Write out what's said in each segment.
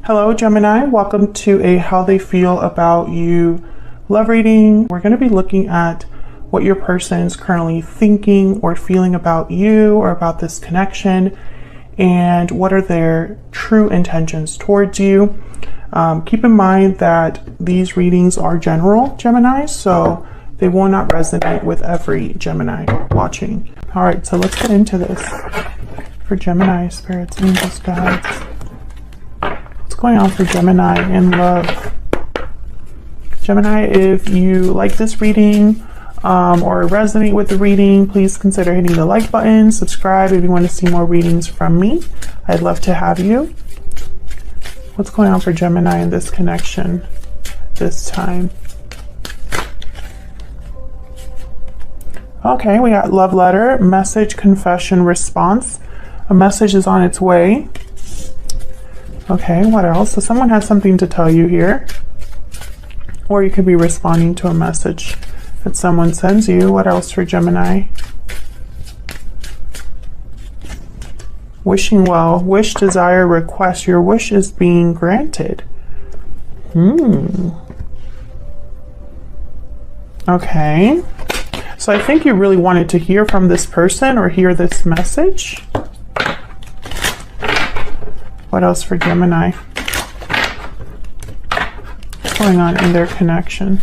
Hello Gemini, welcome to a how they feel about you love reading. We're going to be looking at what your person is currently thinking or feeling about you or about this connection, and what are their true intentions towards you. Keep in mind that these readings are general, Gemini, so they will not resonate with every Gemini watching. All right, so let's get into this. For Gemini, spirits, angels, guides. What's going on for Gemini in love? Gemini, if you like this reading or resonate with the reading, please consider hitting the like button, subscribe if you want to see more readings from me. I'd love to have you. What's going on for Gemini in this connection this time? Okay, we got love letter, message, confession, response. A message is on its way. Okay, what else? So someone has something to tell you here. Or you could be responding to a message that someone sends you. What else for Gemini? Wishing well. Wish, desire, request. Your wish is being granted. Okay. So I think you really wanted to hear from this person or hear this message. What else for Gemini? What's going on in their connection?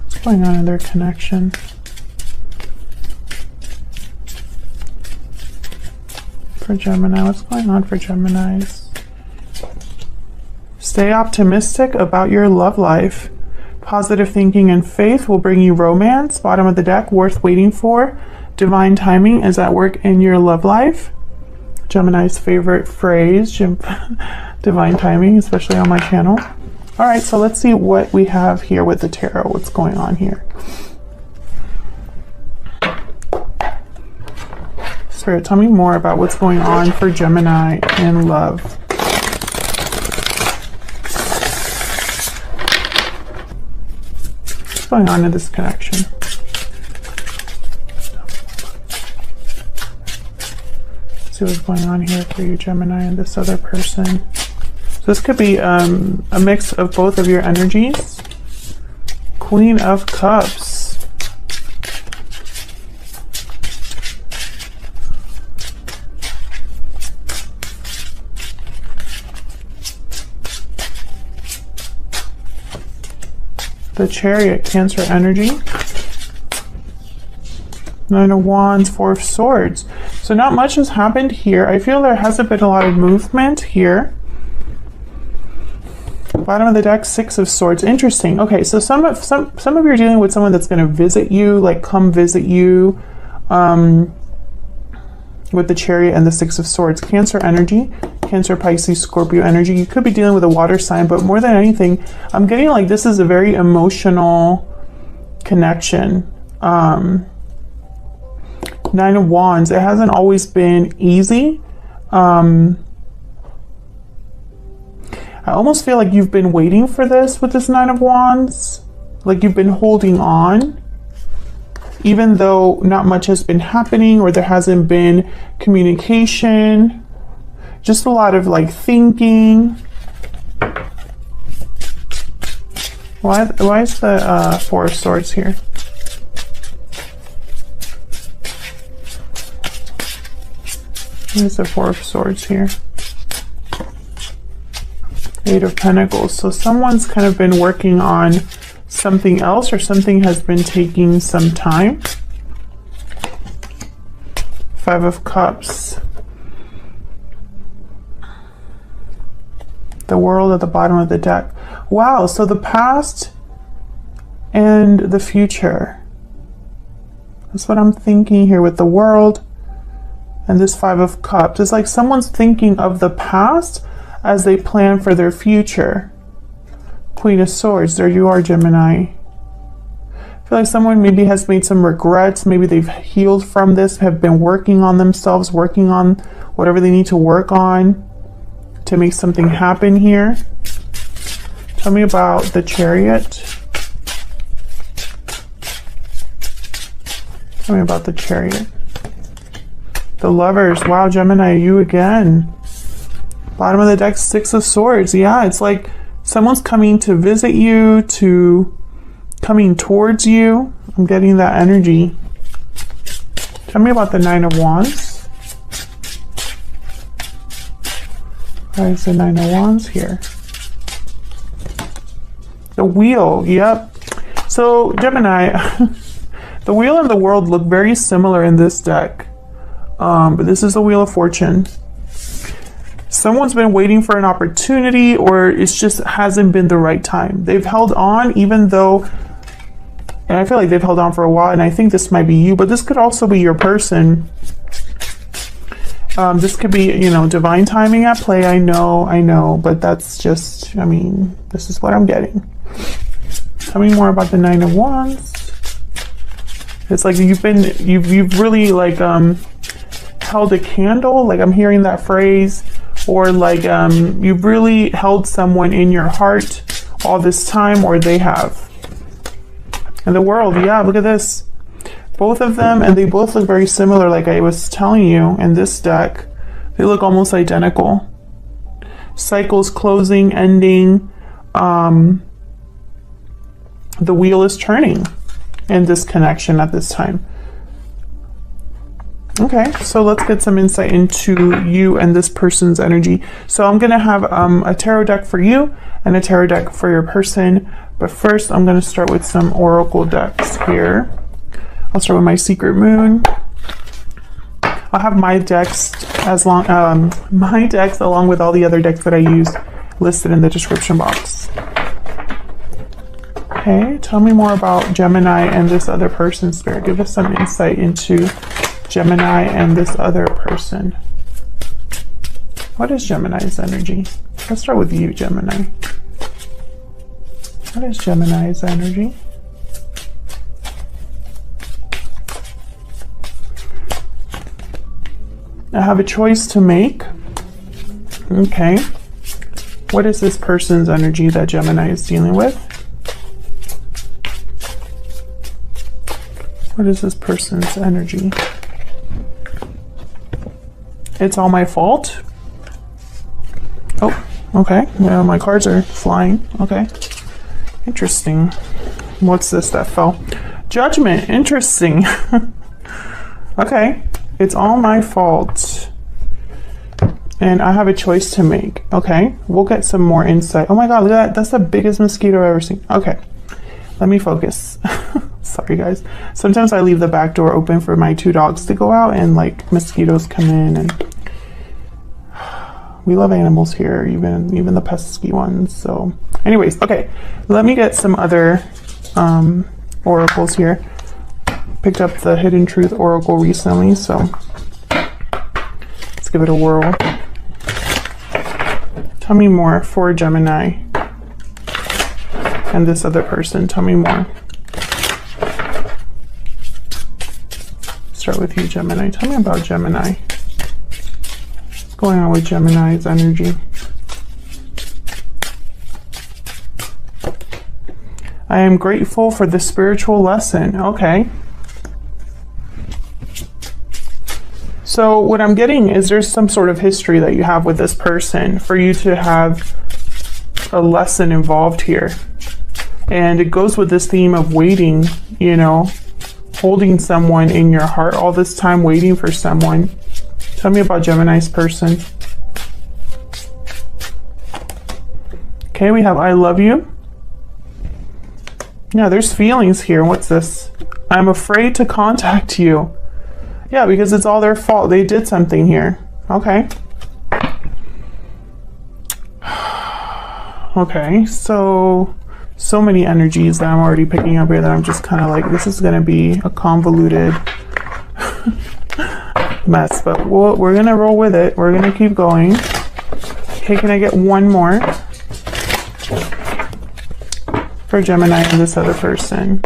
What's going on in their connection? For Gemini, what's going on for Geminis? Stay optimistic about your love life. Positive thinking and faith will bring you romance. Bottom of the deck, worth waiting for. Divine timing is at work in your love life. Gemini's favorite phrase, divine timing, especially on my channel. All right, so let's see what we have here with the tarot. What's going on here? Spirit, tell me more about what's going on for Gemini in love. What's going on in this connection? See what's going on here for you, Gemini, and this other person. So this could be a mix of both of your energies. Queen of Cups. The Chariot, Cancer energy. Nine of Wands, Four of Swords. So not much has happened here. I feel there hasn't been a lot of movement here. Bottom of the deck, Six of Swords. Interesting. Okay, so some of you are dealing with someone that's going to visit you, like come visit you, with the Chariot and the Six of Swords. Cancer energy, Cancer, Pisces, Scorpio energy. You could be dealing with a water sign, but more than anything, I'm getting like this is a very emotional connection. Nine of Wands. It hasn't always been easy. I almost feel like you've been waiting for this with this Nine of Wands. Like you've been holding on. Even though not much has been happening or there hasn't been communication. Just a lot of like thinking. Why is the Four of Swords here? There's the Four of Swords here. Eight of Pentacles. So someone's kind of been working on something else, or something has been taking some time. Five of Cups. The World at the bottom of the deck. Wow, so the past and the future. That's what I'm thinking here with the World. And this Five of Cups. It's like someone's thinking of the past as they plan for their future. Queen of Swords. There you are, Gemini. I feel like someone maybe has made some regrets. Maybe they've healed from this, have been working on themselves, working on whatever they need to work on to make something happen here. Tell me about the Chariot. Tell me about the Chariot. The Lovers. Wow, Gemini, you again. Bottom of the deck, Six of Swords. Yeah, it's like someone's coming to visit you, coming towards you. I'm getting that energy. Tell me about the Nine of Wands. Why is the Nine of Wands here? The Wheel, yep. So Gemini, the Wheel and the World look very similar in this deck. But this is the Wheel of Fortune. Someone's been waiting for an opportunity, or it just hasn't been the right time. They've held on, even though, and I feel like they've held on for a while, and I think this might be you, but this could also be your person. This could be, you know, divine timing at play. I know, but that's just, I mean, this is what I'm getting. Tell me more about the Nine of Wands. It's like you've really like held a candle, like I'm hearing that phrase, or like you've really held someone in your heart all this time, or they have. And the World, yeah, look at this. Both of them, and they both look very similar, like I was telling you in this deck. They look almost identical. Cycles closing, ending. The wheel is turning in this connection at this time. Okay, so let's get some insight into you and this person's energy. So I'm going to have a tarot deck for you and a tarot deck for your person. But first, I'm going to start with some oracle decks here. I'll start with my Secret Moon. I'll have my decks along with all the other decks that I use listed in the description box. Okay, tell me more about Gemini and this other person, Spirit. Give us some insight into Gemini and this other person. What is Gemini's energy? Let's start with you, Gemini. What is Gemini's energy? I have a choice to make. Okay. What is this person's energy that Gemini is dealing with? What is this person's energy? It's all my fault. Oh, okay. Yeah, my cards are flying. Okay. Interesting. What's this that fell? Judgment. Interesting. Okay. It's all my fault. And I have a choice to make. Okay. We'll get some more insight. Oh my God, look at that. That's the biggest mosquito I've ever seen. Okay. Let me focus. Sorry, guys. Sometimes I leave the back door open for my two dogs to go out, and like mosquitoes come in, and we love animals here, even the pesky ones. So anyways, okay, let me get some other oracles here. Picked up the Hidden Truth Oracle recently, so let's give it a whirl. Tell me more for Gemini and this other person. Tell me more. Start with you, Gemini. Tell me about Gemini. What's going on with Gemini's energy? I am grateful for the spiritual lesson. Okay. So what I'm getting is there's some sort of history that you have with this person for you to have a lesson involved here. And it goes with this theme of waiting, you know, holding someone in your heart all this time, waiting for someone. Tell me about Gemini's person. Okay, we have I love you. Yeah, there's feelings here. What's this? I'm afraid to contact you. Yeah, because it's all their fault. They did something here. Okay. Okay, so many energies that I'm already picking up here that I'm just kind of like, this is going to be a convoluted mess, but we're going to roll with it. We're going to keep going. Okay, can I get one more for Gemini and this other person?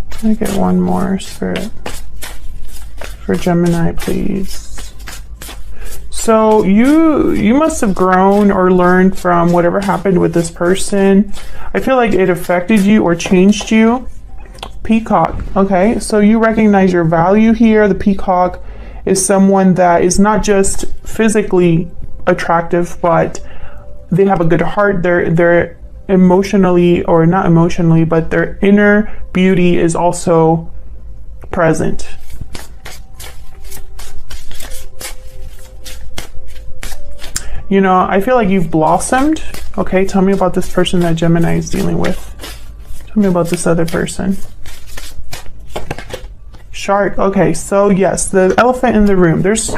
Can I get one more, Spirit? For Gemini, please. So you must have grown or learned from whatever happened with this person. I feel like it affected you or changed you. Peacock. Okay, so you recognize your value here. The peacock is someone that is not just physically attractive, but they have a good heart. They're emotionally, or not emotionally, but their inner beauty is also present. You know, I feel like you've blossomed. Okay, tell me about this person that Gemini is dealing with. Tell me about this other person. Shark. Okay, so yes, the elephant in the room. There's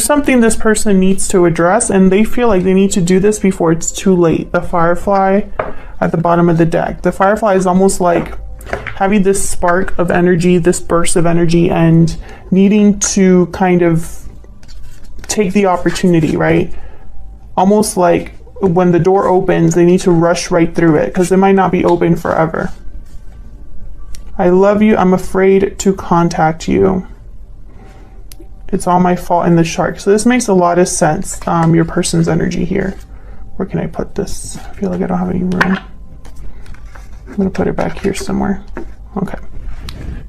something this person needs to address, and they feel like they need to do this before it's too late. The firefly at the bottom of the deck. The firefly is almost like having this spark of energy, this burst of energy, and needing to kind of take the opportunity, right? Almost like when the door opens, they need to rush right through it because it might not be open forever. I love you. I'm afraid to contact you. It's all my fault. And the shark. So this makes a lot of sense. Your person's energy here. Where can I put this? I feel like I don't have any room. I'm going to put it back here somewhere. Okay.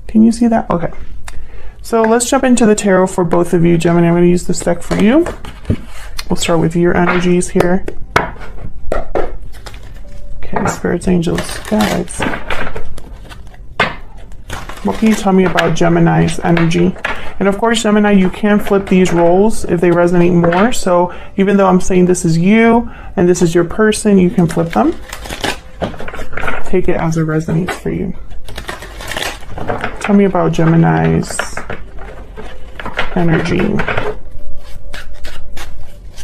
Can you see that? Okay. So let's jump into the tarot for both of you, Gemini. I'm going to use this deck for you. We'll start with your energies here. Okay, spirits, angels, guides. What can you tell me about Gemini's energy? And of course, Gemini, you can flip these roles if they resonate more. So even though I'm saying this is you and this is your person, you can flip them. Take it as it resonates for you. Tell me about Gemini's energy.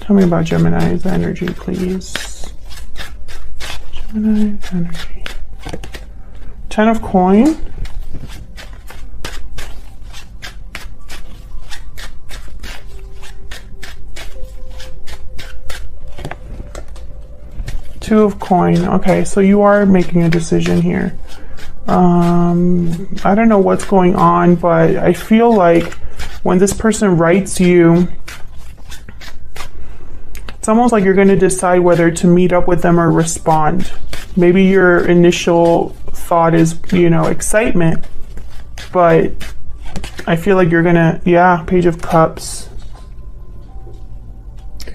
Tell me about Gemini's energy, please. Gemini's energy. 10 of coin. Two of coin. Okay, so you are making a decision here. I don't know what's going on, but I feel like when this person writes you, it's almost like you're going to decide whether to meet up with them or respond. Maybe your initial thought is, you know, excitement, but I feel like you're going to, yeah, Page of Cups.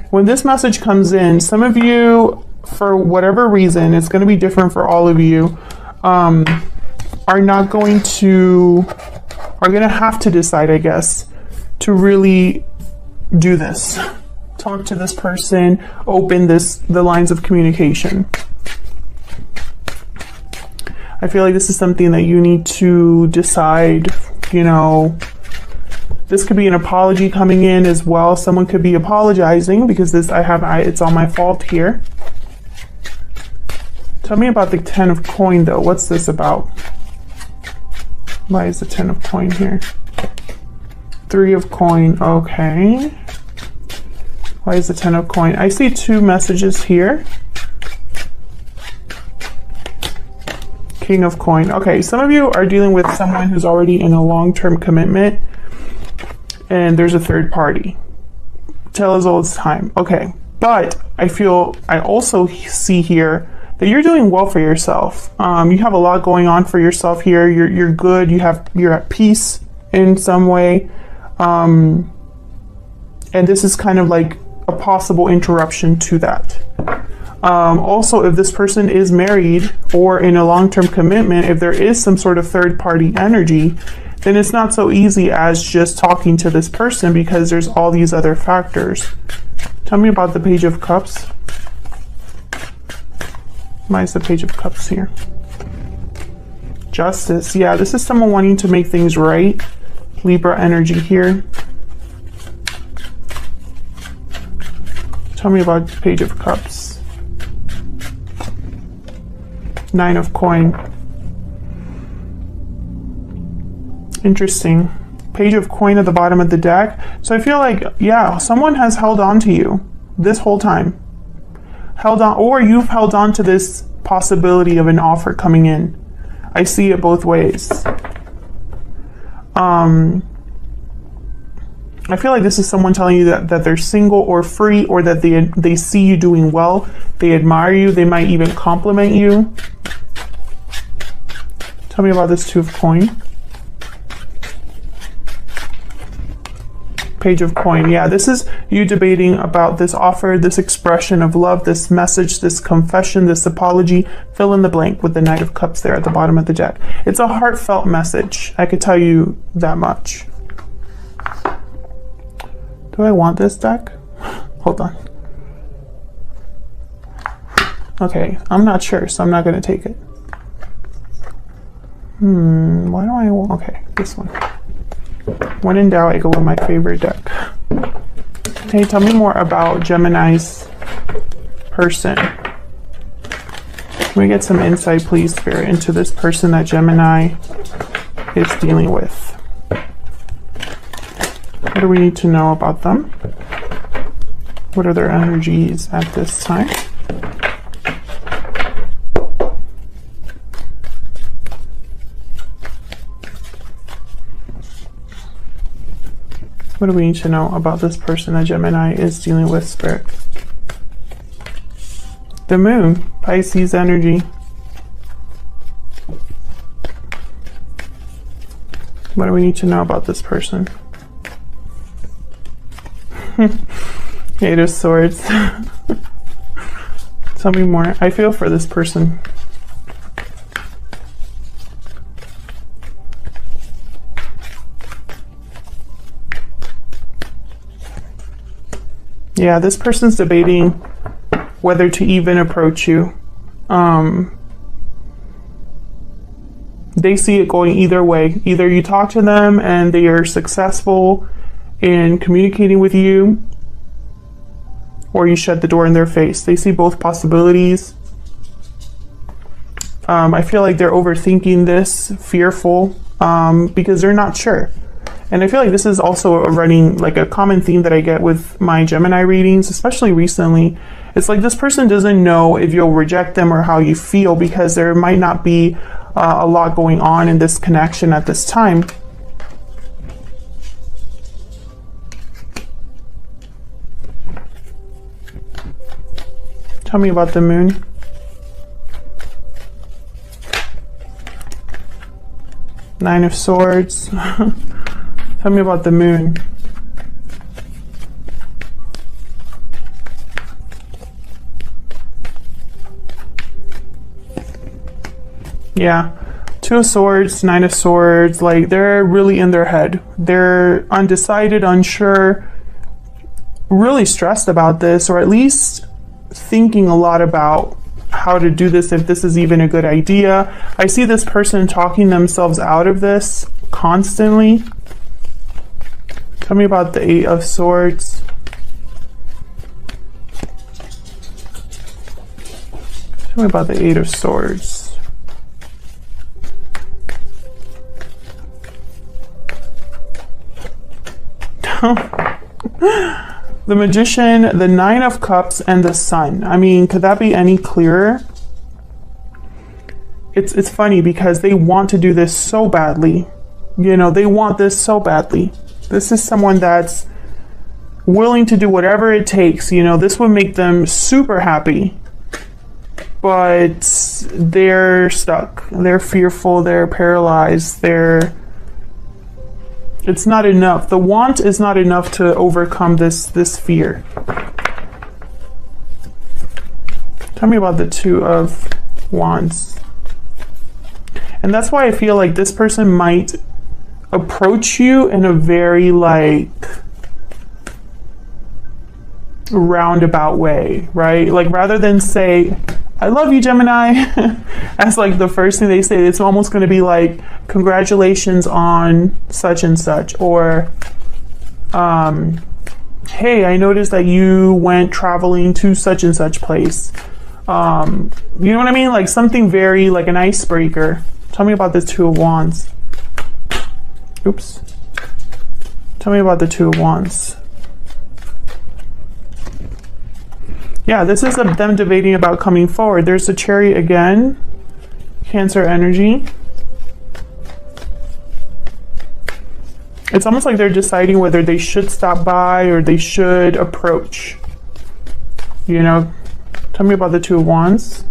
When this message comes in, some of you, for whatever reason, it's going to be different for all of you, are going to have to decide, I guess, to really do this. Talk to this person, open the lines of communication. I feel like this is something that you need to decide, you know. This could be an apology coming in as well. Someone could be apologizing because it's all my fault here. Tell me about the 10 of coin though. What's this about? Why is the 10 of coin here? 3 of coin, okay. Why is the 10 of coin? I see 2 messages here. King of coin. Okay, some of you are dealing with someone who's already in a long-term commitment and there's a third party. Tell as old as time. Okay, but I also see here that you're doing well for yourself. You have a lot going on for yourself here. You're good. You're at peace in some way. And this is kind of like a possible interruption to that. Also, if this person is married or in a long-term commitment, if there is some sort of third-party energy, then it's not so easy as just talking to this person because there's all these other factors. Tell me about the Page of Cups. Why is the Page of Cups here? Justice. Yeah, this is someone wanting to make things right. Libra energy here. Tell me about Page of Cups. 9 of coin. Interesting. Page of coin at the bottom of the deck. So I feel like, yeah, someone has held on to you this whole time. Held on, or you've held on to this possibility of an offer coming in. I see it both ways. I feel like this is someone telling you that they're single or free, or that they see you doing well. They admire you. They might even compliment you. Tell me about this 2 of coin. Page of Coin. Yeah, this is you debating about this offer, this expression of love, this message, this confession, this apology. Fill in the blank with the Knight of Cups there at the bottom of the deck. It's a heartfelt message. I could tell you that much. Do I want this deck? Hold on. Okay, I'm not sure, so I'm not going to take it. Why do I want... Okay, this one. When in doubt, I go with my favorite deck. Okay, tell me more about Gemini's person. Can we get some insight, please, Spirit, into this person that Gemini is dealing with? What do we need to know about them? What are their energies at this time? What do we need to know about this person that Gemini is dealing with, Spirit? The Moon, Pisces energy. What do we need to know about this person? Eight of Swords. Tell me more. I feel for this person. Yeah, this person's debating whether to even approach you. They see it going either way. Either you talk to them and they are successful in communicating with you, or you shut the door in their face. They see both possibilities. I feel like they're overthinking this, fearful, because they're not sure. And I feel like this is also a running, like a common theme that I get with my Gemini readings, especially recently. It's like this person doesn't know if you'll reject them or how you feel, because there might not be a lot going on in this connection at this time. Tell me about the Moon. Nine of Swords. Tell me about the Moon. Yeah. Two of Swords, Nine of Swords, like they're really in their head. They're undecided, unsure, really stressed about this, or at least thinking a lot about how to do this, if this is even a good idea. I see this person talking themselves out of this constantly. Tell me about the Eight of Swords. Tell me about the Eight of Swords. The Magician, the Nine of Cups, and the Sun. I mean, could that be any clearer? It's funny because they want to do this so badly. You know, they want this so badly. This is someone that's willing to do whatever it takes. You know, this would make them super happy. But they're stuck. They're fearful. They're paralyzed. It's not enough. The want is not enough to overcome this fear. Tell me about the Two of Wands. And that's why I feel like this person might approach you in a very like roundabout way, right? Like rather than say, I love you, Gemini, as like the first thing they say, it's almost going to be like, congratulations on such and such, or hey, I noticed that you went traveling to such and such place. You know what I mean? Like something very like an icebreaker. Tell me about the Two of Wands. Oops. Tell me about the Two of Wands. Yeah, this is them debating about coming forward. There's the Chariot again. Cancer energy. It's almost like they're deciding whether they should stop by or they should approach. You know, tell me about the Two of Wands.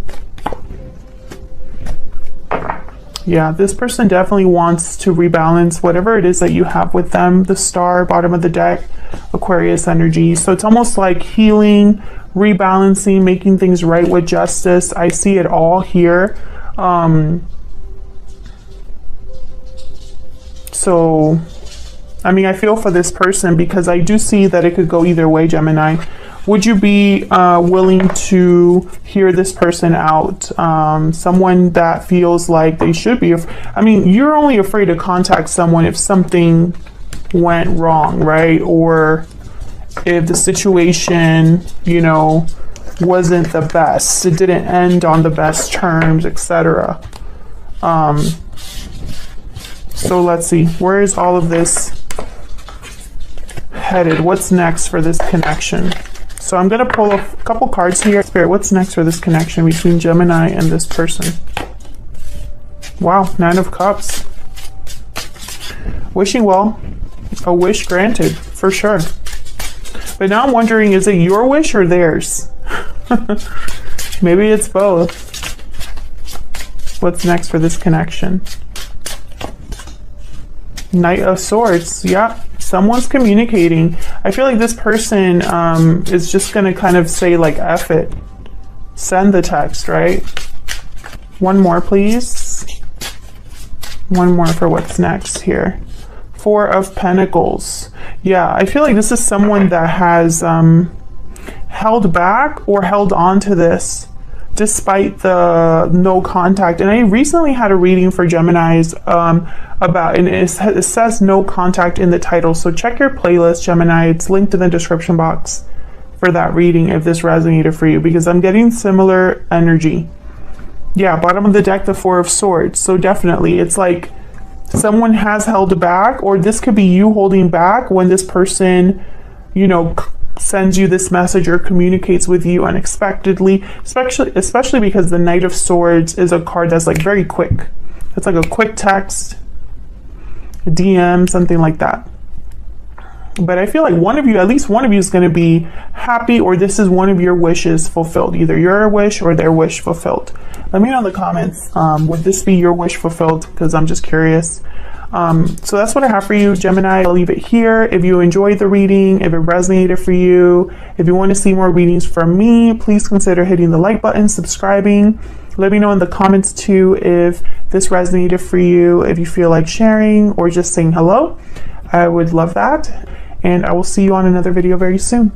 Yeah, this person definitely wants to rebalance whatever it is that you have with them. The star, bottom of the deck, Aquarius energy. So it's almost like healing, rebalancing, making things right with justice. I see it all here. So, I mean, I feel for this person because I do see that it could go either way, Gemini. Would you be willing to hear this person out? Someone that feels like they should be. I mean, you're only afraid to contact someone if something went wrong, right? Or if the situation, you know, wasn't the best. It didn't end on the best terms, etc. So let's see. Where is all of this headed? What's next for this connection? So I'm going to pull a couple cards here. Spirit, what's next for this connection between Gemini and this person? Wow, 9 of Cups. Wishing well. A wish granted, for sure. But now I'm wondering, is it your wish or theirs? Maybe it's both. What's next for this connection? Knight of Swords. Yeah. Someone's communicating. I feel like this person is just going to kind of say like, F it. Send the text, right? One more, please. One more for what's next here. 4 of Pentacles. Yeah, I feel like this is someone that has held back or held on to this despite the no contact. And I recently had a reading for Geminis about, and it says no contact in the title. So check your playlist, Gemini. It's linked in the description box for that reading if this resonated for you, because I'm getting similar energy. Yeah, bottom of the deck, the 4 of Swords. So definitely, it's like someone has held back, or this could be you holding back when this person, you know, sends you this message or communicates with you unexpectedly, especially because the Knight of Swords is a card that's like very quick. It's like a quick text, a DM, something like that. But I feel like one of you, at least one of you, is going to be happy, or this is one of your wishes fulfilled. Either your wish or their wish fulfilled. Let me know in the comments, would this be your wish fulfilled? Because I'm just curious. So that's what I have for you, Gemini. I'll leave it here. If you enjoyed the reading, if it resonated for you, if you want to see more readings from me, please consider hitting the like button, subscribing. Let me know in the comments too if this resonated for you, if you feel like sharing or just saying hello. I would love that. And I will see you on another video very soon.